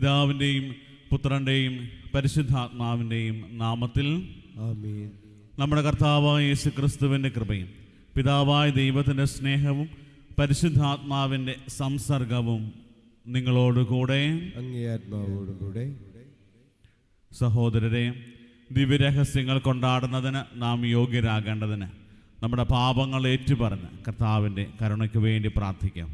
പിതാവിൻ്റെയും പുത്രൻ്റെയും പരിശുദ്ധാത്മാവിൻ്റെയും നാമത്തിൽ ആമേൻ. നമ്മുടെ കർത്താവായ യേശുക്രിസ്തുവിൻ്റെ കൃപയും പിതാവായ ദൈവത്തിൻ്റെ സ്നേഹവും പരിശുദ്ധാത്മാവിൻ്റെ സംസർഗവും നിങ്ങളോടുകൂടെ അങ്ങേ ആത്മാവോടും കൂടെ. സഹോദരരെ, ദിവ്യരഹസ്യങ്ങൾ കൊണ്ടാടുന്നതിന് നാം യോഗ്യരാകേണ്ടതിന് നമ്മുടെ പാപങ്ങൾ ഏറ്റുപറഞ്ഞ് കർത്താവിൻ്റെ കരുണയ്ക്ക് വേണ്ടി പ്രാർത്ഥിക്കാം.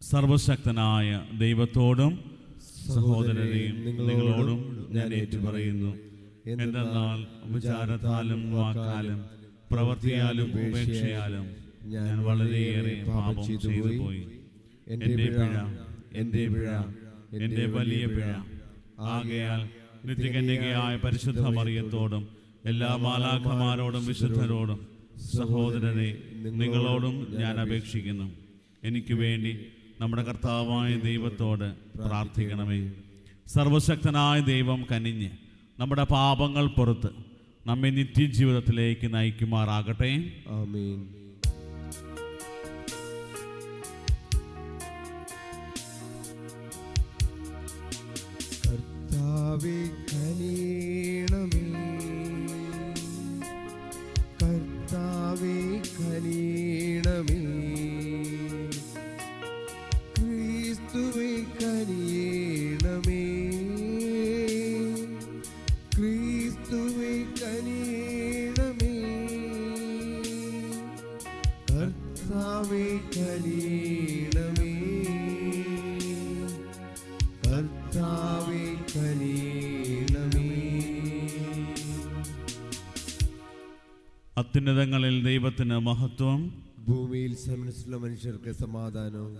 സർവശക്തനായ ദൈവത്തോടും സഹോദരരെയും നിങ്ങളോടും ഞാൻ ഏറ്റുപറയുന്നു. എന്തെന്നാൽ വിചാരത്താലും വാക്കാലും പ്രവൃത്തിയാലും ഉപേക്ഷയാലും ഞാൻ വളരെയേറെ പാപം ചെയ്തു പോയി. എൻ്റെ പിഴ, എൻ്റെ വലിയ പിഴ. ആകയാൽ നിത്യകന്യകയായ പരിശുദ്ധ മറിയത്തോടും എല്ലാ മാലാഖമാരോടും വിശുദ്ധരോടും സഹോദരരെ നിങ്ങളോടും ഞാൻ അപേക്ഷിക്കുന്നു, എനിക്ക് വേണ്ടി നമ്മുടെ കർത്താവായ ദൈവത്തോട് പ്രാർത്ഥിക്കണമേ. സർവശക്തനായ ദൈവം കനിഞ്ഞ് നമ്മുടെ പാപങ്ങൾ പുറത്ത് നമ്മെ നിത്യജീവിതത്തിലേക്ക് നയിക്കുമാറാകട്ടെ. ആമേൻ. കർത്താവേ കനിയണമേ, കർത്താവേ കനിയണമേ, ക്രിസ്തുവേ കനിയണമേ, ക്രിസ്തുവേ കനിയണമേ, കർത്താവേ കനിയണമേ, കർത്താവേ കനിയണമേ. അത്യുന്നതങ്ങളിൽ ദൈവത്തിന് മഹത്വം, ഭൂമിയിൽ സമനസ്സുള്ള മനുഷ്യർക്ക് സമാധാനവും.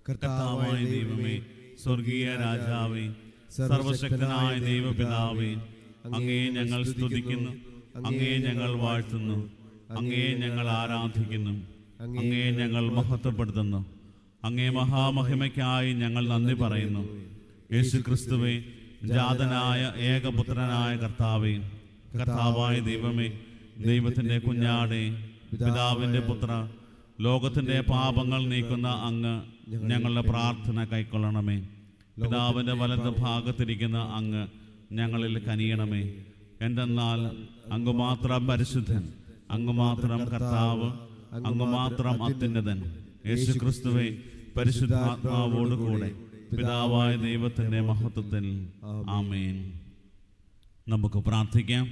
കർത്താവായ ദൈവമേ, സ്വർഗീയ രാജാവേ, സർവശക്തനായ ദൈവപിതാവേ, അങ്ങയെ ഞങ്ങൾ സ്തുതിക്കുന്നു, അങ്ങയെ ഞങ്ങൾ വാഴ്ത്തുന്നു, അങ്ങയെ ഞങ്ങൾ ആരാധിക്കുന്നു, അങ്ങയെ ഞങ്ങൾ മഹത്വപ്പെടുത്തുന്നു. അങ്ങേ മഹാമഹിമയ്ക്കായി ഞങ്ങൾ നന്ദി പറയുന്നു. യേശുക്രിസ്തുവേ, ജാതനായ ഏകപുത്രനായ കർത്താവേ, കർത്താവായ ദൈവമേ, ദൈവത്തിൻ്റെ കുഞ്ഞാടേ, പിതാവിൻ്റെ പുത്ര, ലോകത്തിൻ്റെ പാപങ്ങൾ നീക്കുന്ന അങ്ങ് ഞങ്ങളുടെ പ്രാർത്ഥന കൈക്കൊള്ളണമേ. പിതാവിൻ്റെ വലത് ഭാഗത്തിരിക്കുന്ന അങ്ങ് ഞങ്ങളിൽ കനിയണമേ. എന്തെന്നാൽ അങ്ങ് മാത്രം പരിശുദ്ധൻ, അങ്ങ് മാത്രം കർത്താവ്, അങ്ങ് മാത്രം അത്യുന്നതൻ. യേശുക്രിസ്തുവേ, പരിശുദ്ധാത്മാവോടുകൂടെ പിതാവായ ദൈവത്തിൻ്റെ മഹത്വത്തിൽ. ആമേൻ. നമുക്ക് പ്രാർത്ഥിക്കാം.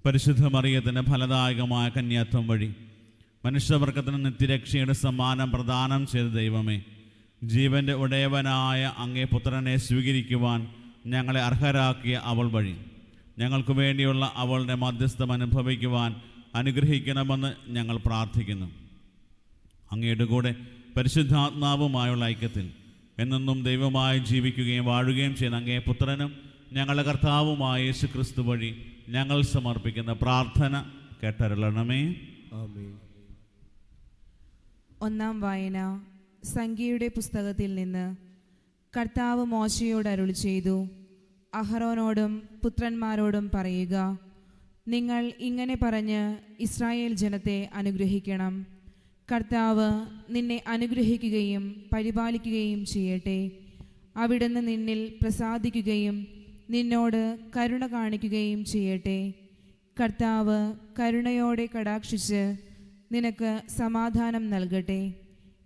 പരിശുദ്ധ മറിയത്തിൻ്റെ ഫലദായകമായ കന്യാത്വം വഴി മനുഷ്യവർഗത്തിന് നിത്യരക്ഷയുടെ സമ്മാനം പ്രദാനം ചെയ്ത ദൈവമേ, ജീവൻ്റെ ഉടയവനായ അങ്ങേ പുത്രനെ സ്വീകരിക്കുവാൻ ഞങ്ങളെ അർഹരാക്കിയ അവൾ വഴി ഞങ്ങൾക്ക് വേണ്ടിയുള്ള അവളുടെ മധ്യസ്ഥം അനുഭവിക്കുവാൻ അനുഗ്രഹിക്കണമെന്ന് ഞങ്ങൾ പ്രാർത്ഥിക്കുന്നു. അങ്ങയുടെ കൂടെ പരിശുദ്ധാത്മാവുമായുള്ള ഐക്യത്തിൽ എന്നെന്നും ദൈവമായി ജീവിക്കുകയും വാഴുകയും ചെയ്യുന്ന അങ്ങേ പുത്രനും ഞങ്ങളുടെ കർത്താവുമായ യേശുക്രിസ്തു വഴി ഞങ്ങൾ സമർപ്പിക്കുന്ന പ്രാർത്ഥന കേട്ടരുളണമേ. ആമേൻ. ഒന്നാം വായന സംഖ്യയുടെ പുസ്തകത്തിൽ നിന്ന്. കർത്താവ് മോശയോട് അരുളി ചെയ്തു, അഹറോനോടും പുത്രന്മാരോടും പറയുക, നിങ്ങൾ ഇങ്ങനെ പറഞ്ഞ് ഇസ്രായേൽ ജനത്തെ അനുഗ്രഹിക്കണം. കർത്താവ് നിന്നെ അനുഗ്രഹിക്കുകയും പരിപാലിക്കുകയും ചെയ്യട്ടെ. അവിടുന്ന് നിന്നിൽ പ്രസാദിക്കുകയും നിന്നോട് കരുണ കാണിക്കുകയും ചെയ്യട്ടെ. കർത്താവ് കരുണയോടെ കടാക്ഷിച്ച് നിനക്ക് സമാധാനം നൽകട്ടെ.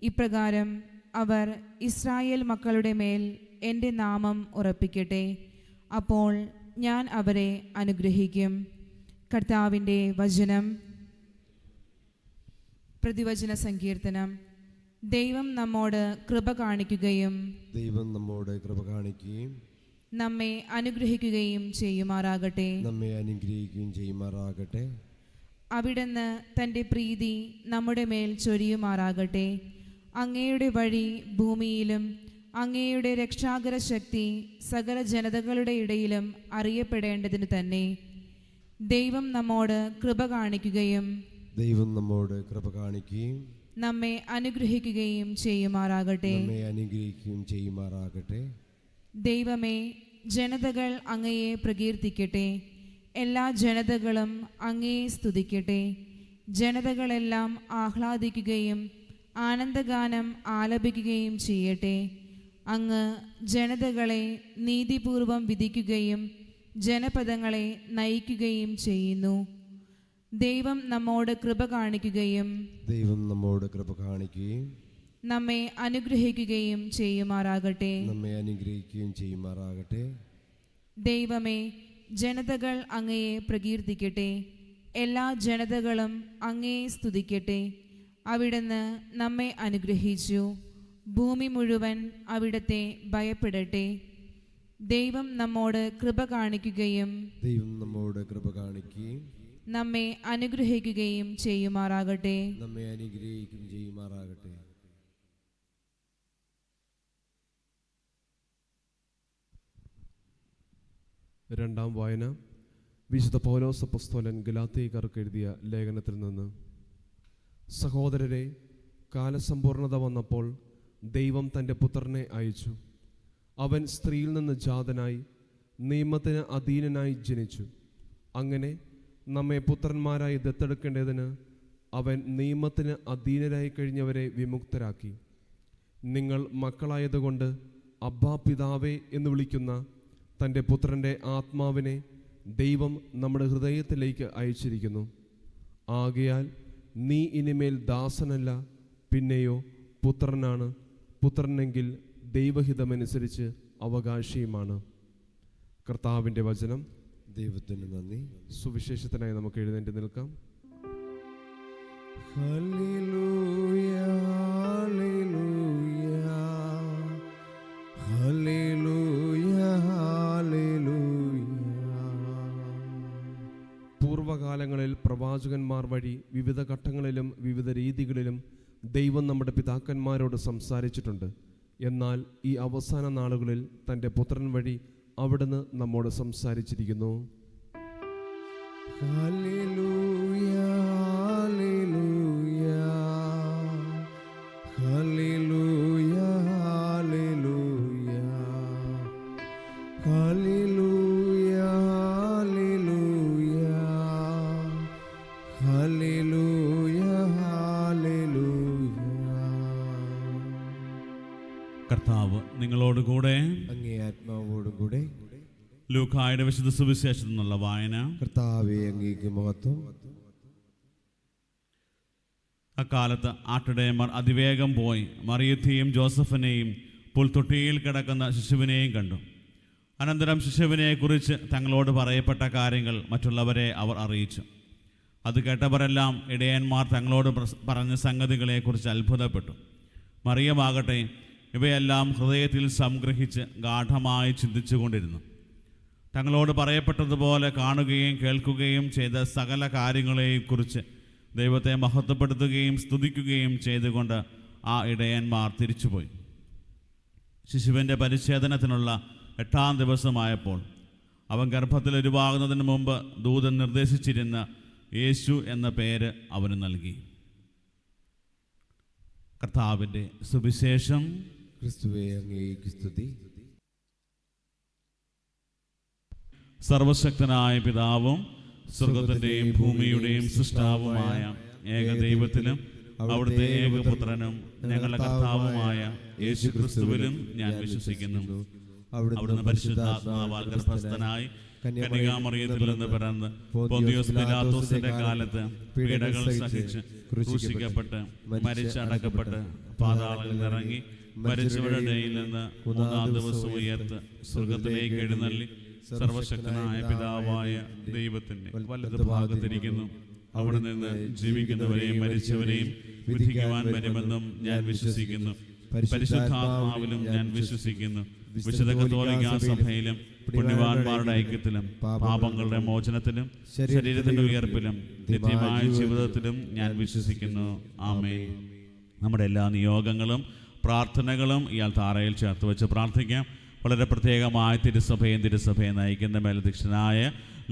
ഇപ്രകാരം അവർ ഇസ്രായേൽ മക്കളുടെ മേൽ എൻ്റെ നാമം ഉറപ്പിക്കട്ടെ. അപ്പോൾ ഞാൻ അവരെ അനുഗ്രഹിക്കും. കർത്താവിൻ്റെ വചനം. പ്രതിവചന സങ്കീർത്തനം. ദൈവം നമ്മോട് കൃപ കാണിക്കുകയും ദൈവം നമ്മോട് കൃപ കാണിക്കുകയും നമ്മെ അനുഗ്രഹിക്കുകയും ചെയ്യുമാറാകട്ടെ. നമ്മെ അനുഗ്രഹിക്കുകയും ചെയ്യുമാറാകട്ടെ. അവിടുന്ന് തൻ്റെ പ്രീതി നമ്മുടെ മേൽ ചൊരിയുമാറാകട്ടെ. അങ്ങയുടെ വഴി ഭൂമിയിലും അങ്ങയുടെ രക്ഷാകര ശക്തി സകല ജനതകളുടെ ഇടയിലും അറിയപ്പെടേണ്ടതിന് തന്നെ. ദൈവം നമ്മോട് കൃപ കാണിക്കുകയും ദൈവം നമ്മോട് കൃപ കാണിക്കുകയും നമ്മെ അനുഗ്രഹിക്കുകയും ചെയ്യുമാറാകട്ടെ. നമ്മെ അനുഗ്രഹിക്കുകയും ചെയ്യുമാറാകട്ടെ. ദൈവമേ, ജനതകൾ അങ്ങയെ പ്രകീർത്തിക്കട്ടെ. എല്ലാ ജനതകളും അങ്ങയെ സ്തുതിക്കട്ടെ. ജനതകളെല്ലാം ആഹ്ലാദിക്കുകയും ആനന്ദഗാനം ആലപിക്കുകയും ചെയ്യട്ടെ. അങ്ങ് ജനതകളെ നീതിപൂർവം വിധിക്കുകയും ജനപദങ്ങളെ നയിക്കുകയും ചെയ്യുന്നു. ദൈവം നമ്മോട് കൃപ കാണിക്കുകയും ദൈവം നമ്മോട് കൃപ കാണിക്കുകയും നമ്മെ അനുഗ്രഹിക്കുകയും ചെയ്യുമാറാകട്ടെ. നമ്മെ അനുഗ്രഹിക്കുകയും ചെയ്യുമാറാകട്ടെ. ദൈവമേ, ജനതകൾ അങ്ങയെ പ്രകീർത്തിക്കട്ടെ. എല്ലാ ജനതകളും അങ്ങയെ സ്തുതിക്കട്ടെ. അവിടുന്ന് നമ്മെ അനുഗ്രഹിച്ചു. ഭൂമി മുഴുവൻ അവിടുത്തെ ഭയപ്പെടട്ടെ. ദൈവം നമ്മോട് കൃപ കാണിക്കുകയും ദൈവം നമ്മോട് കൃപ കാണിക്കുകയും നമ്മെ അനുഗ്രഹിക്കുകയും ചെയ്യുമാറാകട്ടെ. നമ്മെ അനുഗ്രഹിക്കുകയും ചെയ്യുമാറാകട്ടെ. രണ്ടാം വായന വിശുദ്ധ പൗലോസ് അപ്പോസ്തലൻ ഗലാത്യക്കാർക്ക് എഴുതിയ ലേഖനത്തിൽ നിന്ന്. സഹോദരരെ, കാലസമ്പൂർണത വന്നപ്പോൾ ദൈവം തൻ്റെ പുത്രനെ അയച്ചു. അവൻ സ്ത്രീയിൽ നിന്ന് ജാതനായി നിയമത്തിന് അധീനനായി ജനിച്ചു. അങ്ങനെ നമ്മെ പുത്രന്മാരായി ദത്തെടുക്കേണ്ടതിന് അവൻ നിയമത്തിന് അധീനരായി കഴിഞ്ഞവരെ വിമുക്തരാക്കി. നിങ്ങൾ മക്കളായതുകൊണ്ട് അബ്ബാ പിതാവേ എന്ന് വിളിക്കുന്ന തൻ്റെ പുത്രൻ്റെ ആത്മാവിനെ ദൈവം നമ്മുടെ ഹൃദയത്തിലേക്ക് അയച്ചിരിക്കുന്നു. ആകയാൽ നീ ഇനിമേൽ ദാസനല്ല, പിന്നെയോ പുത്രനാണ്. പുത്രനെങ്കിൽ ദൈവഹിതമനുസരിച്ച് അവകാശിയുമാണ്. കർത്താവിൻ്റെ വചനം. ദൈവത്തിന് നന്ദി. സുവിശേഷത്തിനായി നമുക്ക് എഴുന്നേറ്റ് നിൽക്കാം. Hallelujah, hallelujah, hallelujah, hallelujah. പൂർവകാലങ്ങളിൽ പ്രവാചകന്മാർ വഴി വിവിധ ഘട്ടങ്ങളിലും വിവിധ രീതികളിലും ദൈവം നമ്മുടെ പിതാക്കന്മാരോട് സംസാരിച്ചിട്ടുണ്ട്. എന്നാൽ ഈ അവസാന നാളുകളിൽ തൻ്റെ പുത്രൻ വഴി അവിടുന്ന് നമ്മോട് സംസാരിച്ചിരിക്കുന്നു. Hallelujah, hallelujah, hallelujah, hallelujah, hallelujah, hallelujah, hallelujah, hallelujah. കർത്താവ് നിങ്ങളോടുകൂടെ. അങ്ങേ ആത്മാവോടും കൂടെ. ലൂക്കായുടെ വിശുദ്ധ സുവിശേഷത്തിൽ നിന്നുള്ള വായന. കർത്താവേ, അങ്ങേക്ക് മഹത്വം. അക്കാലത്ത് ആട്ടിടയന്മാർ അതിവേഗം പോയി മറിയത്തെയും ജോസഫിനെയും പുൽത്തൊട്ടിയിൽ കിടക്കുന്ന ശിശുവിനെയും കണ്ടു. അനന്തരം ശിശുവിനെക്കുറിച്ച് തങ്ങളോട് പറയപ്പെട്ട കാര്യങ്ങൾ മറ്റുള്ളവരെ അവർ അറിയിച്ചു. അത് കേട്ടവരെല്ലാം ഇടയന്മാർ തങ്ങളോട് പറഞ്ഞ സംഗതികളെക്കുറിച്ച് അത്ഭുതപ്പെട്ടു. മറിയമാകട്ടെ ഇവയെല്ലാം ഹൃദയത്തിൽ സംഗ്രഹിച്ച് ഗാഠമായി ചിന്തിച്ചുകൊണ്ടിരുന്നു. തങ്ങളോട് പറയപ്പെട്ടതുപോലെ കാണുകയും കേൾക്കുകയും ചെയ്ത സകല കാര്യങ്ങളെക്കുറിച്ച് ദൈവത്തെ മഹത്വപ്പെടുത്തുകയും സ്തുതിക്കുകയും ചെയ്തുകൊണ്ട് ആ ഇടയന്മാർ തിരിച്ചുപോയി. ശിശുവിൻ്റെ പരിച്ഛേദനത്തിനുള്ള 8-ാം ദിവസമായപ്പോൾ അവൻ ഗർഭത്തിൽ ഉരുവാകുന്നതിന് മുമ്പ് ദൂതൻ നിർദ്ദേശിച്ചിരുന്ന യേശു എന്ന പേര് അവന് നൽകി. കർത്താവിൻ്റെ സുവിശേഷം. ക്രിസ്തുവേ, അങ്ങേക്ക് സ്തുതി. സർവശക്തനായ പിതാവും സ്വർഗത്തിൻ്റെയും ഭൂമിയുടെയും സൃഷ്ടാവുമായ ഏകദൈവത്തിലും അവിടുത്തെ ഏകപുത്രനും ഞങ്ങളുടെ കർത്താവുമായ യേശു ക്രിസ്തുവിലും ഞാൻ വിശ്വസിക്കുന്നു. അവിടുന്ന് പരിശുദ്ധാത്മാവാൽ ഗർഭസ്ഥനായി കന്യകാമറിയത്തിൽ നിന്ന് പിറന്ന് പൊന്തിയോസ് പിലാത്തോസിന്റെ കാലത്ത് പീഡകൾ സഹിച്ച് ക്രൂശിക്കപ്പെട്ട് മരിച്ചടക്കപ്പെട്ട് പാതാളങ്ങളിൽ ഇറങ്ങി മരിച്ചവരുടെ ഇടയിൽ നിന്ന് 3-ാം ദിവസം ഉയർത്ത് സ്വർഗത്തിലേക്ക് എഴുന്നള്ളി സർവശക്തനായ പിതാവായ ദൈവത്തിന്റെ വലത് ഭാഗത്തിരിക്കുന്നു. അവിടെ നിന്ന് ജീവിക്കുന്നവരെയും മരിച്ചവരെയും വിധിക്കുവാൻ വരുമെന്നും ഞാൻ വിശ്വസിക്കുന്നു. പരിശുദ്ധാത്മാവിലും ഞാൻ വിശ്വസിക്കുന്നു. വിശുദ്ധ കത്തോലിക്കാ സഭയിലും പുണ്യവാന്മാരുടെ ഐക്യത്തിലും പാപങ്ങളുടെ മോചനത്തിലും ശരീരത്തിന്റെ ഉയർപ്പിലും നിത്യമായ ജീവിതത്തിലും ഞാൻ വിശ്വസിക്കുന്നു. ആമേൻ. നമ്മുടെ എല്ലാ നിയോഗങ്ങളും പ്രാർത്ഥനകളും ഇയാൾ താറയിൽ ചേർത്ത് വെച്ച് പ്രാർത്ഥിക്കാം. വളരെ പ്രത്യേകമായ തിരുസഭയെ നയിക്കുന്ന മേലധ്യക്ഷനായ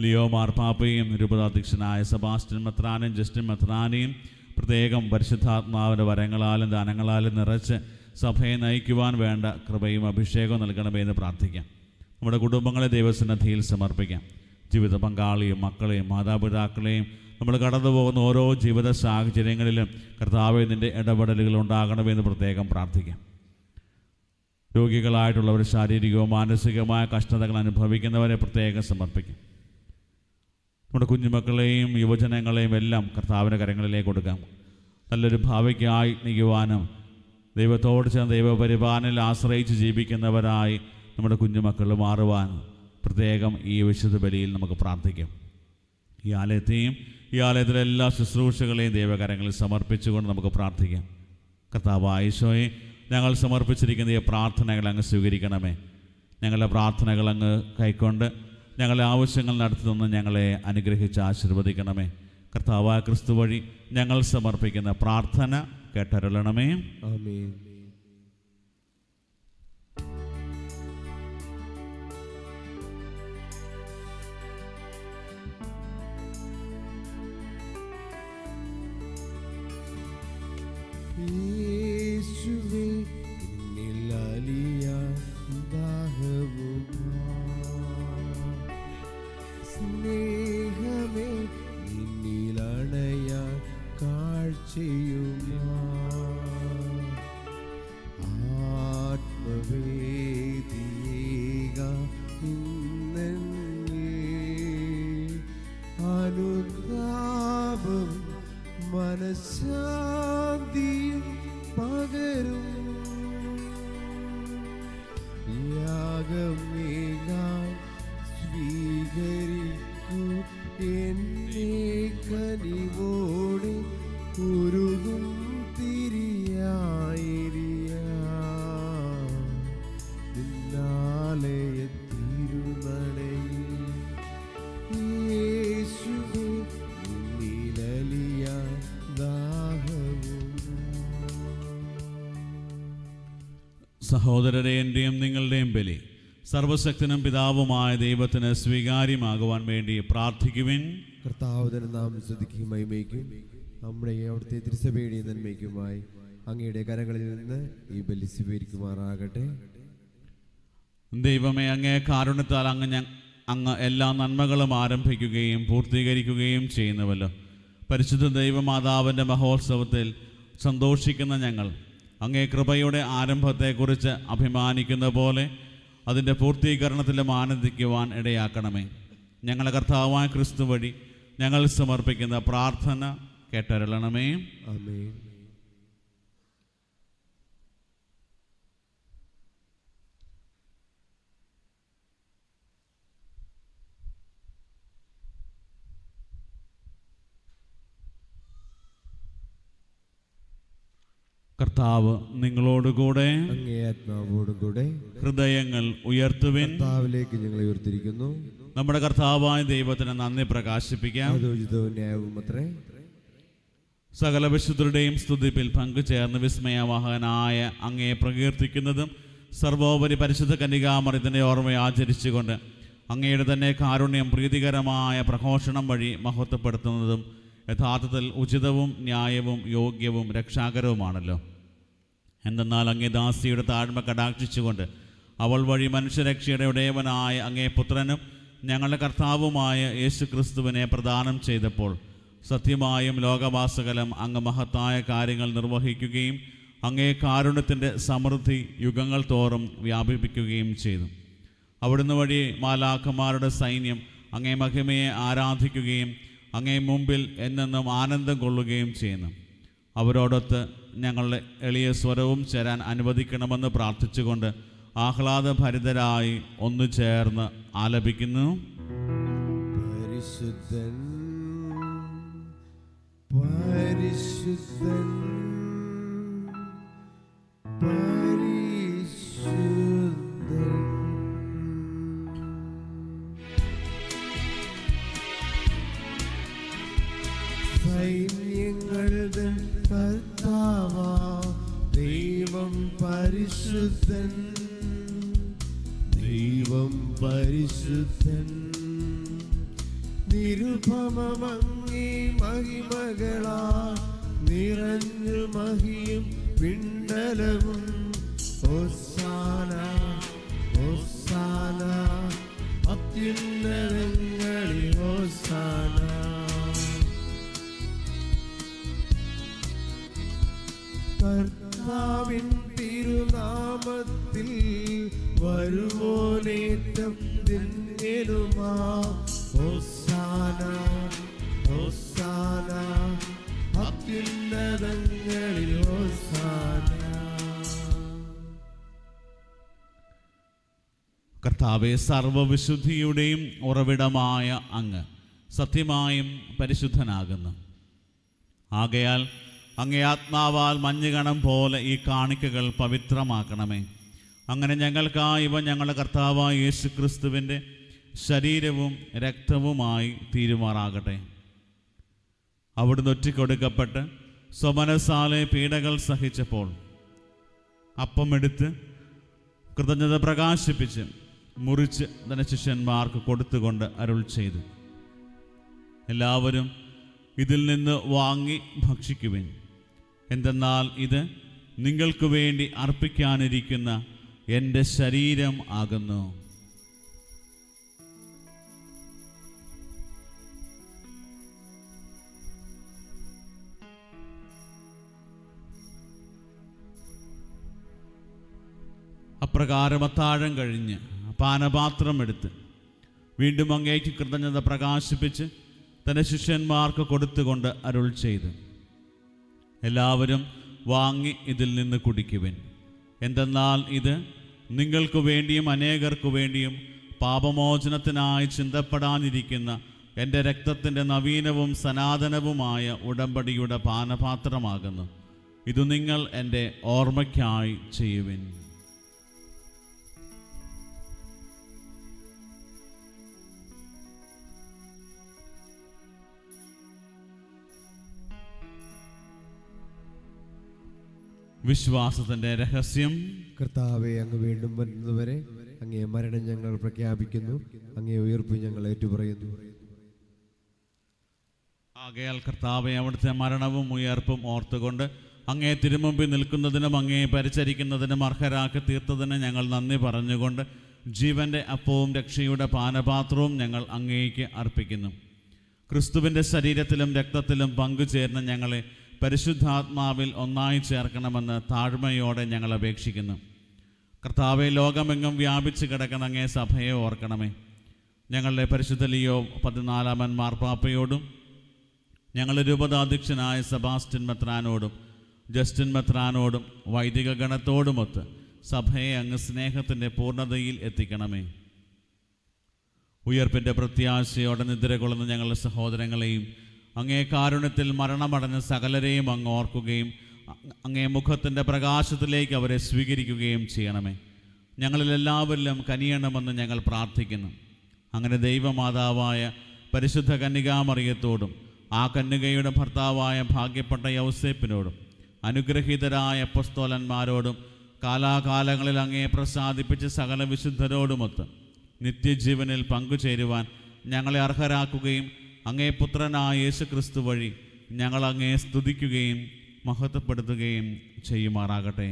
ലിയോ മാർപ്പാപ്പയും രൂപതാധ്യക്ഷനായ സെബാസ്റ്റ്യൻ മെത്രാനും ജസ്റ്റിൻ മെത്രാനെയും പ്രത്യേകം പരിശുദ്ധാത്മാവിൻ്റെ വരങ്ങളാലും ദാനങ്ങളാലും നിറച്ച് സഭയെ നയിക്കുവാൻ വേണ്ട കൃപയും അഭിഷേകവും നൽകണമേ എന്ന് പ്രാർത്ഥിക്കാം. നമ്മുടെ കുടുംബങ്ങളെ ദൈവസന്നിധിയിൽ സമർപ്പിക്കാം. ജീവിത പങ്കാളിയും മക്കളെയും മാതാപിതാക്കളെയും നമ്മൾ കടന്നു പോകുന്ന ഓരോ ജീവിത സാഹചര്യങ്ങളിലും കർത്താവേ നിൻ്റെ ഇടപെടലുകൾ ഉണ്ടാകണമെന്ന് പ്രത്യേകം പ്രാർത്ഥിക്കാം. രോഗികളായിട്ടുള്ളവർ, ശാരീരികവും മാനസികമായ കഷ്ടതകൾ അനുഭവിക്കുന്നവരെ പ്രത്യേകം സമർപ്പിക്കും. നമ്മുടെ കുഞ്ഞുമക്കളെയും യുവജനങ്ങളെയും എല്ലാം കർത്താവിൻ്റെ കരങ്ങളിലേക്ക് കൊടുക്കാം. നല്ലൊരു ഭാവിക്കായി നിൽക്കുവാനും ദൈവത്തോട് ചേർന്ന് ദൈവപരിപാലനയിൽ ആശ്രയിച്ച് ജീവിക്കുന്നവരായി നമ്മുടെ കുഞ്ഞുമക്കൾ മാറുവാൻ പ്രത്യേകം ഈ വിശുദ്ധ ബലിയിൽ നമുക്ക് പ്രാർത്ഥിക്കാം. ഈ ആലയത്തിലെ എല്ലാ ശുശ്രൂഷകളെയും ദൈവകരങ്ങളിൽ സമർപ്പിച്ചുകൊണ്ട് നമുക്ക് പ്രാർത്ഥിക്കാം. കർത്താവായ ഈശോയെ, ഞങ്ങൾ സമർപ്പിച്ചിരിക്കുന്ന ഈ പ്രാർത്ഥനകൾ അങ്ങ് സ്വീകരിക്കണമേ. ഞങ്ങളുടെ പ്രാർത്ഥനകൾ അങ്ങ് കൈക്കൊണ്ട് ഞങ്ങളുടെ ആവശ്യങ്ങൾ നടത്തുന്ന ഞങ്ങളെ അനുഗ്രഹിച്ച് ആശീർവദിക്കണമേ. കർത്താവായ ക്രിസ്തു വഴി ഞങ്ങൾ സമർപ്പിക്കുന്ന പ്രാർത്ഥന കേട്ടരുളണമേ. ആമേൻ. യേശുവേ എന്നിൽ അലിയാൻ ദാഹവുമായി, സ്നേഹമേ നിന്നിലണയാൻ കാഴ്ചയുമായി, ആത്മവേദിയേക ഇന്നെന്നിൽ അനുതാപം മനഃശാന്തിയും പകരും, യാഗമേകാൻ സ്വീകരിക്കൂ എന്നെ കനിവോടെ ഉരുകും തിരിയായിരിയാം നിന്നാലയ തിരുനടയിൽ. യേശുവേ നിന്നിലലിയാൻ സഹോദരരെ, എൻ്റെയും നിങ്ങളുടെയും ബലി സർവശക്തനും പിതാവുമായ ദൈവത്തിന് സ്വീകാര്യമാകുവാൻ വേണ്ടി പ്രാർത്ഥിക്കുവിൻ. കർത്താവിന്റെ നാമം സ്തുതിക്കും മഹിമയ്ക്കും നമ്മുടെ അവിടുത്തെ തിരുസഭയുടെ നന്മയ്ക്കുമായി അങ്ങയുടെ കരങ്ങളിൽ നിന്ന് ഈ ബലി സ്വീകരിക്കുമാറാകട്ടെ. ദൈവമേ, അങ്ങേ കാരുണ്യത്താൽ അങ്ങ് എല്ലാ നന്മകളും ആരംഭിക്കുകയും പൂർത്തീകരിക്കുകയും ചെയ്യുന്നുവല്ലോ. പരിശുദ്ധ ദൈവമാതാവിൻ്റെ മഹോത്സവത്തിൽ സന്തോഷിക്കുന്ന ഞങ്ങൾ അങ്ങേ കൃപയുടെ ആരംഭത്തെക്കുറിച്ച് അഭിമാനിക്കുന്ന പോലെ അതിൻ്റെ പൂർത്തീകരണത്തിലും ആനന്ദിക്കുവാൻ ഇടയാക്കണമേ. ഞങ്ങളുടെ കർത്താവായ ക്രിസ്തു വഴി ഞങ്ങൾ സമർപ്പിക്കുന്ന പ്രാർത്ഥന കേട്ടരുളണമേ. ആമേൻ. കർത്താവ് നിങ്ങളോടുകൂടെ, അങ്ങേ ആത്മാവോടും കൂടെ. ഹൃദയങ്ങൾ ഉയർത്തുവിൻ. കർത്താവിലേക്ക് ഞങ്ങളെ ഉയർത്തിരിക്കുന്നു. നമ്മുടെ കർത്താവായ ദൈവത്തിന് നന്ദി പ്രകാശിപ്പിക്കാം. യഥോചിതവും ന്യായവും അത്രേ. സകല വിശുദ്ധരുടെയും സ്തുതിപ്പിൽ പങ്കുചേർന്ന് വിസ്മയവാഹകനായ അങ്ങയെ പ്രകീർത്തിക്കുന്നതും സർവോപരി പരിശുദ്ധ കന്യകാമറിയത്തിൻ്റെ ഓർമ്മ ആചരിച്ചുകൊണ്ട് അങ്ങയുടെ തന്നെ കാരുണ്യം പ്രീതികരമായ പ്രഘോഷണം വഴി മഹത്വപ്പെടുത്തുന്നതും യഥാർത്ഥത്തിൽ ഉചിതവും ന്യായവും യോഗ്യവും രക്ഷാകരവുമാണല്ലോ. എന്തെന്നാൽ അങ്ങേ ദാസിയുടെ താഴ്മ കടാക്ഷിച്ചുകൊണ്ട് അവൾ വഴി മനുഷ്യരക്ഷയുടെ ഉടയവനായ അങ്ങേ പുത്രനും ഞങ്ങളുടെ കർത്താവുമായ യേശു ക്രിസ്തുവിനെ പ്രദാനം ചെയ്തപ്പോൾ സത്യമായും ലോകവാസകലം അങ്ങ് മഹത്തായ കാര്യങ്ങൾ നിർവഹിക്കുകയും അങ്ങേ കാരുണ്യത്തിൻ്റെ സമൃദ്ധി യുഗങ്ങൾ തോറും വ്യാപിപ്പിക്കുകയും ചെയ്തു. അവിടുന്ന് വഴി മാലാഖമാരുടെ സൈന്യം അങ്ങേ മഹിമയെ ആരാധിക്കുകയും അങ്ങേ മുമ്പിൽ എന്നെന്നും ആനന്ദം കൊള്ളുകയും ചെയ്യുന്നു. അവരോടൊത്ത് ഞങ്ങളുടെ എളിയ സ്വരവും ചേരാൻ അനുവദിക്കണമെന്ന് പ്രാർത്ഥിച്ചുകൊണ്ട് ആഹ്ലാദഭരിതരായി ഒന്നു ചേർന്ന് ആലപിക്കുന്നു. പരിശുദ്ധൻ പരിശുദ്ധൻ പരിശുദ്ധൻ സൈന്യങ്ങളുടെ കർത്താവാ ദൈവം പരിശുദ്ധൻ ദൈവം പരിശുദ്ധൻ നിരുപമമങ്ങി മഹിമകളാ നിറഞ്ഞു മഹിയും പിണ്ടലവും ഹോസാന ഹോസാന അത്യുന്നതങ്ങളിൽ ഹോസാന കർത്താവിൻ തിരുനാമത്തിൽ വരുവോനേറ്റം ധന്യനുമാ. ഹോസാന ഹോസാന അത്യുന്നതങ്ങളിൽ ഹോസാന. കർത്താവെ, സർവവിശുദ്ധിയുടെയും ഉറവിടമായ അങ്ങ് സത്യമായും പരിശുദ്ധനാകുന്നു. ആകയാൽ അങ്ങേ ആത്മാവാൽ മഞ്ഞുകണം പോലെ ഈ കാണിക്കകൾ പവിത്രമാക്കണമേ. അങ്ങനെ ഞങ്ങൾക്കായി ഇവ ഞങ്ങളുടെ കർത്താവായ യേശു ക്രിസ്തുവിൻ്റെ ശരീരവും രക്തവുമായി തീരുമാറാകട്ടെ. അവിടുന്ന് ഒറ്റിക്കൊടുക്കപ്പെട്ട് സ്വമനസാലെ പീഡകൾ സഹിച്ചപ്പോൾ അപ്പമെടുത്ത് കൃതജ്ഞത പ്രകാശിപ്പിച്ച് മുറിച്ച് തന്റെ ശിഷ്യന്മാർക്ക് കൊടുത്തുകൊണ്ട് അരുൾ ചെയ്തു, എല്ലാവരും ഇതിൽ നിന്ന് വാങ്ങി ഭക്ഷിക്കുവിൻ. എന്തെന്നാൽ ഇത് നിങ്ങൾക്ക് വേണ്ടി അർപ്പിക്കാനിരിക്കുന്ന എൻ്റെ ശരീരം ആകുന്നു. അപ്രകാരം അത്താഴം കഴിഞ്ഞ് പാനപാത്രം എടുത്ത് വീണ്ടും അങ്ങേക്ക് കൃതജ്ഞത പ്രകാശിപ്പിച്ച് തൻ്റെ ശിഷ്യന്മാർക്ക് കൊടുത്തുകൊണ്ട് അരുൾ ചെയ്തു, എല്ലാവരും വാങ്ങി ഇതിൽ നിന്ന് കുടിക്കുവിൻ. എന്തെന്നാൽ ഇത് നിങ്ങൾക്ക് വേണ്ടിയും അനേകർക്കു വേണ്ടിയും പാപമോചനത്തിനായി ചിന്തപ്പെടാനിരിക്കുന്ന എൻ്റെ രക്തത്തിൻ്റെ നവീനവും സനാതനവുമായ ഉടമ്പടിയുടെ പാനപാത്രമാകുന്നു. ഇത് നിങ്ങൾ എൻ്റെ ഓർമ്മയ്ക്കായി ചെയ്യുവിൻ. വിശ്വാസത്തിൻ്റെ രഹസ്യം. കർത്താവെ, അങ്ങ് വീണ്ടും വരുന്നതുവരെ അങ്ങേ മരണം ഞങ്ങൾ പ്രഖ്യാപിക്കുന്നു, അങ്ങേ ഉയർപ്പ് ഞങ്ങൾ ഏറ്റുപറയുന്നു. ആകയാൽ കർത്താവെ, അവിടുത്തെ മരണവും ഉയർപ്പും ഓർത്തുകൊണ്ട് അങ്ങേ തിരുമുമ്പിൽ നിൽക്കുന്നതിനും അങ്ങേ പരിചരിക്കുന്നതിനും അർഹരാക്കി തീർത്തതിന് ഞങ്ങൾ നന്ദി പറഞ്ഞുകൊണ്ട് ജീവൻ്റെ അപ്പവും രക്ഷയുടെ പാനപാത്രവും ഞങ്ങൾ അങ്ങേക്ക് അർപ്പിക്കുന്നു. ക്രിസ്തുവിൻ്റെ ശരീരത്തിലും രക്തത്തിലും പങ്കുചേർന്ന് ഞങ്ങളെ പരിശുദ്ധാത്മാവിൽ ഒന്നായി ചേർക്കണമെന്ന് താഴ്മയോടെ ഞങ്ങൾ അപേക്ഷിക്കുന്നു. കർത്താവെ, ലോകമെങ്ങും വ്യാപിച്ച് കിടക്കുന്ന അങ്ങേ സഭയെ ഓർക്കണമേ. ഞങ്ങളുടെ പരിശുദ്ധ ലിയോ 14 മാർപ്പാപ്പയോടും ഞങ്ങളുടെ രൂപതാധ്യക്ഷനായ സെബാസ്റ്റ്യൻ മെത്രാനോടും ജസ്റ്റിൻ മെത്രാനോടും വൈദിക ഗണത്തോടുമൊത്ത് സഭയെ അങ്ങ് സ്നേഹത്തിൻ്റെ പൂർണ്ണതയിൽ എത്തിക്കണമേ. ഉയർപ്പിൻ്റെ പ്രത്യാശയോടെ നിദ്രകൊള്ളുന്ന ഞങ്ങളുടെ സഹോദരങ്ങളെയും അങ്ങേ കാരുണ്യത്തിൽ മരണമടഞ്ഞ സകലരെയും അങ്ങ് ഓർക്കുകയും അങ്ങേ മുഖത്തിൻ്റെ പ്രകാശത്തിലേക്ക് അവരെ സ്വീകരിക്കുകയും ചെയ്യണമേ. ഞങ്ങളിലെല്ലാവരിലും കനിയണമെന്ന് ഞങ്ങൾ പ്രാർത്ഥിക്കുന്നു. അങ്ങനെ ദൈവമാതാവായ പരിശുദ്ധ കന്യകാമറിയത്തോടും ആ കന്യകയുടെ ഭർത്താവായ ഭാഗ്യപ്പെട്ട യൗസേപ്പിനോടും അനുഗ്രഹീതരായ അപ്പസ്തോലന്മാരോടും കാലാകാലങ്ങളിൽ അങ്ങേ പ്രസാദിപ്പിച്ച സകല വിശുദ്ധരോടുമൊത്ത് നിത്യജീവനിൽ പങ്കുചേരുവാൻ ഞങ്ങളെ അർഹരാക്കുകയും അങ്ങേ പുത്രനായ യേശു ക്രിസ്തു വഴി ഞങ്ങൾ അങ്ങേ സ്തുതിക്കുകയും മഹത്വപ്പെടുത്തുകയും ചെയ്യുമാറാകട്ടെ.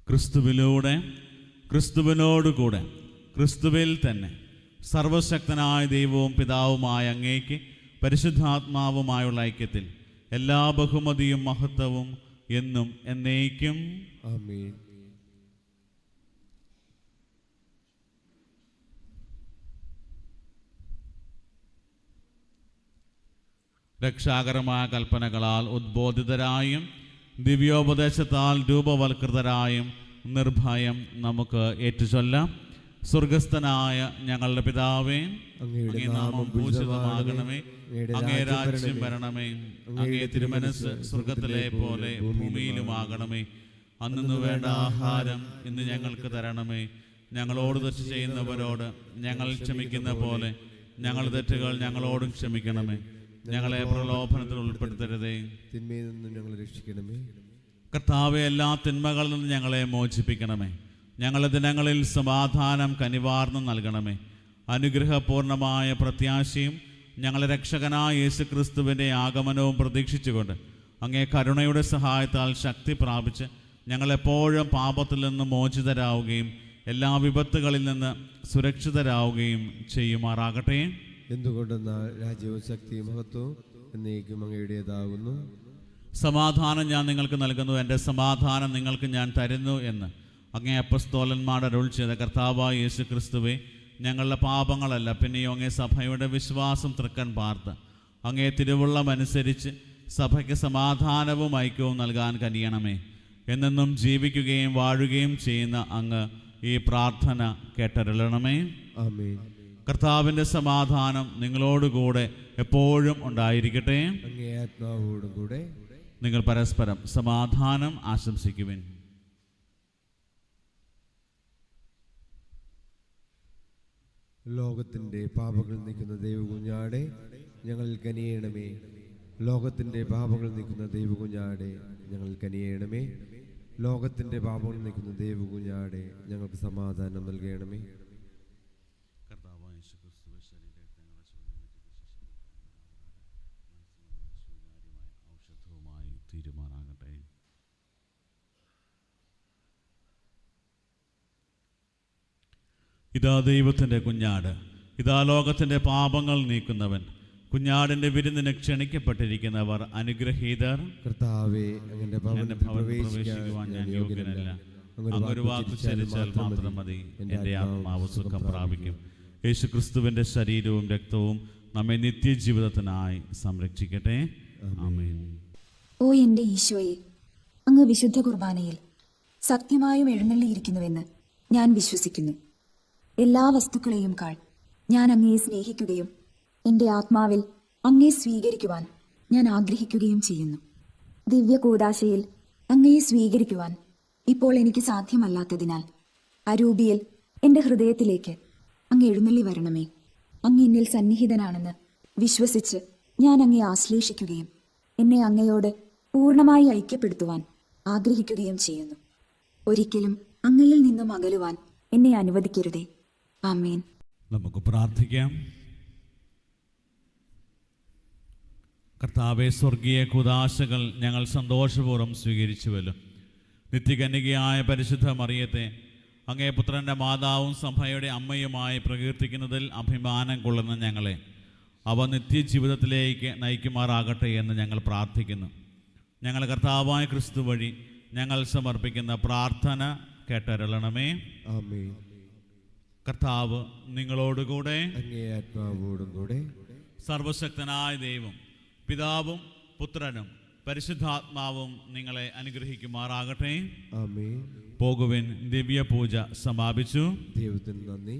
ക്രിസ്തുവിലൂടെ, ക്രിസ്തുവിനോടുകൂടെ, ക്രിസ്തുവിൽ തന്നെ സർവശക്തനായ ദൈവവും പിതാവുമായ അങ്ങേക്ക് പരിശുദ്ധാത്മാവുമായുള്ള ഐക്യത്തിൽ എല്ലാ ബഹുമതിയും മഹത്വവും എന്നും എന്നേക്കും ആമേൻ. രക്ഷാകരമായ കൽപ്പനകളാൽ ഉദ്ബോധിതരായും ദിവ്യോപദേശത്താൽ രൂപവൽകൃതരായും നിർഭയം നമുക്ക് ഏറ്റുചൊല്ലാം. സ്വർഗസ്ഥനായ ഞങ്ങളുടെ പിതാവേ, അങ്ങേ നാമം പൂജിതമാകണമേ, അങ്ങേ രാജ്യം വരണമേ, അങ്ങേ തിരുമനസ് സ്വർഗത്തിലെ പോലെ ഭൂമിയിലുമാകണമേ. അന്നു വേണ്ട ആഹാരം ഇന്ന് ഞങ്ങൾക്ക് തരണമേ. ഞങ്ങളോട് തെറ്റ് ചെയ്യുന്നവരോട് ഞങ്ങൾ ക്ഷമിക്കുന്ന പോലെ ഞങ്ങളുടെ തെറ്റുകൾ ഞങ്ങളോടും ക്ഷമിക്കണമേ. ഞങ്ങളെ പ്രലോഭനത്തിൽ ഉൾപ്പെടുത്തരുതേ, തിന്മയിൽ നിന്ന് ഞങ്ങളെ രക്ഷിക്കണമേ. കർത്താവെ, എല്ലാ തിന്മകളിൽ നിന്ന് ഞങ്ങളെ മോചിപ്പിക്കണമേ. ഞങ്ങളുടെ ദിനങ്ങളിൽ സമാധാനം കനിവാർന്ന് നൽകണമേ. അനുഗ്രഹപൂർണമായ പ്രത്യാശയും ഞങ്ങളുടെ രക്ഷകനായ യേശു ക്രിസ്തുവിൻ്റെ ആഗമനവും പ്രതീക്ഷിച്ചുകൊണ്ട് അങ്ങേ കരുണയുടെ സഹായത്താൽ ശക്തി പ്രാപിച്ച് ഞങ്ങളെപ്പോഴും പാപത്തിൽ നിന്ന് മോചിതരാവുകയും എല്ലാ വിപത്തുകളിൽ നിന്ന് സുരക്ഷിതരാവുകയും ചെയ്യുമാറാകട്ടെ. എന്തുകൊണ്ടെന്നാൽ രാജ്യവും ശക്തിയും മഹത്വവും എന്നേക്കും അങ്ങയുടേതാകുന്നു. സമാധാനം ഞാൻ നിങ്ങൾക്ക് നൽകുന്നു, എൻ്റെ സമാധാനം നിങ്ങൾക്ക് ഞാൻ തരുന്നു എന്ന് അങ്ങേ അപ്പസ്തോലന്മാരുടെ അരുൾ ചെയ്ത കർത്താവായ യേശു ക്രിസ്തുവേ, ഞങ്ങളുടെ പാപങ്ങളല്ല പിന്നെയോ അങ്ങേ സഭയുടെ വിശ്വാസം തൃക്കൺ പാർത്ത് അങ്ങേ തിരുവുള്ളമനുസരിച്ച് സഭയ്ക്ക് സമാധാനവും ഐക്യവും നൽകാൻ കനിയണമേ. എന്നെന്നും ജീവിക്കുകയും വാഴുകയും ചെയ്യുന്ന അങ്ങ് ഈ പ്രാർത്ഥന കേട്ടരുളണമേ. ആമേൻ. കർത്താവിൻ്റെ സമാധാനം നിങ്ങളോടുകൂടെ എപ്പോഴും ഉണ്ടായിരിക്കട്ടെ. അങ്ങേ ആത്മാവോടും കൂടെ. നിങ്ങൾ പരസ്പരം സമാധാനം ആശംസിക്കുവിൻ. ലോകത്തിന്റെ പാപങ്ങൾ നീക്കുന്ന ദൈവകുഞ്ഞാടെ ഞങ്ങൾ കനിയണമേ. ലോകത്തിന്റെ പാപങ്ങൾ നീക്കുന്ന ദൈവകുഞ്ഞാടെ ഞങ്ങൾ കനിയണമേ. ലോകത്തിന്റെ പാപങ്ങൾ നീക്കുന്ന ദൈവകുഞ്ഞാടെ ഞങ്ങൾക്ക് സമാധാനം നൽകണമേ. തീരുമാനാകട്ടെ. ഇതാ ദൈവത്തിൻ്റെ കുഞ്ഞാട്, ഇതാ ലോകത്തിൻ്റെ പാപങ്ങൾ നീക്കുന്നവൻ. കുഞ്ഞാടിൻ്റെ വിരുന്നിന് ക്ഷണിക്കപ്പെട്ടിരിക്കുന്നവർ അനുഗ്രഹീതർ. കർത്താവേ, അങ്ങയുടെ ഭവനത്തിൽ പ്രവേശിക്കുവാൻ ഞാൻ യോഗ്യനല്ല. അങ്ങൊരു വാക്ക് ഉച്ചരിച്ചാൽ മാത്രം മതി, എൻ്റെ ആത്മാവ് സുഖം പ്രാപിക്കും. യേശുക്രിസ്തുവിൻ്റെ ശരീരവും രക്തവും നമ്മെ നിത്യജീവിതത്തിനായി സംരക്ഷിക്കട്ടെ. ആമേൻ. ഓ എൻ്റെ ഈശോയെ, അങ്ങ് വിശുദ്ധ കുർബാനയിൽ സത്യമായും എഴുന്നള്ളിയിരിക്കുന്നുവെന്ന് ഞാൻ വിശ്വസിക്കുന്നു. എല്ലാ വസ്തുക്കളെയും കാൾ ഞാൻ അങ്ങയെ സ്നേഹിക്കുകയും എൻ്റെ ആത്മാവിൽ അങ്ങയെ സ്വീകരിക്കുവാൻ ഞാൻ ആഗ്രഹിക്കുകയും ചെയ്യുന്നു. ദിവ്യ കൂദാശയിൽ അങ്ങയെ സ്വീകരിക്കുവാൻ ഇപ്പോൾ എനിക്ക് സാധ്യമല്ലാത്തതിനാൽ അരൂപിയിൽ എൻ്റെ ഹൃദയത്തിലേക്ക് അങ്ങ് എഴുന്നള്ളി വരണമേ. അങ്ങ് എന്നിൽ സന്നിഹിതനാണെന്ന് വിശ്വസിച്ച് ഞാൻ അങ്ങയെ ആശ്ലേഷിക്കുകയും എന്നെ അങ്ങയോട് പൂർണ്ണമായി ഐക്യപ്പെടുത്തുവാൻ ആഗ്രഹിക്കുകയും ചെയ്യുന്നു. ഒരിക്കലും അങ്ങയിൽ നിന്നും അകലുവാൻ എന്നെ അനുവദിക്കരുതേ. ആമേൻ. നമുക്ക് പ്രാർത്ഥിക്കാം. കർത്താവേ, സ്വർഗീയ കുദാശകൾ ഞങ്ങൾ സന്തോഷപൂർവ്വം സ്വീകരിച്ചുവല്ലോ. നിത്യകന്യകയായ പരിശുദ്ധ മറിയത്തെ അങ്ങേ പുത്രൻ്റെ മാതാവും സഭയുടെ അമ്മയുമായി പ്രകീർത്തിക്കുന്നതിൽ അഭിമാനം കൊള്ളുന്ന ഞങ്ങളെ അവ നിത്യജീവിതത്തിലേക്ക് നയിക്കുമാറാകട്ടെ എന്ന് ഞങ്ങൾ പ്രാർത്ഥിക്കുന്നു. ഞങ്ങൾ കർത്താവായ ക്രിസ്തു വഴി ഞങ്ങൾ സമർപ്പിക്കുന്ന പ്രാർത്ഥന കേട്ടരുളണമേ. ആമേൻ. കർത്താവ് നിങ്ങളോടുകൂടെ. അങ്ങേ ആത്മാവോടും കൂടെ. സർവശക്തനായ ദൈവം പിതാവും പുത്രനും പരിശുദ്ധാത്മാവും നിങ്ങളെ അനുഗ്രഹിക്കുമാറാകട്ടെ. ആമേൻ. പോകുവിൻ. ദിവ്യ പൂജ സമാപിച്ചു. ദൈവത്തിന് നന്ദി.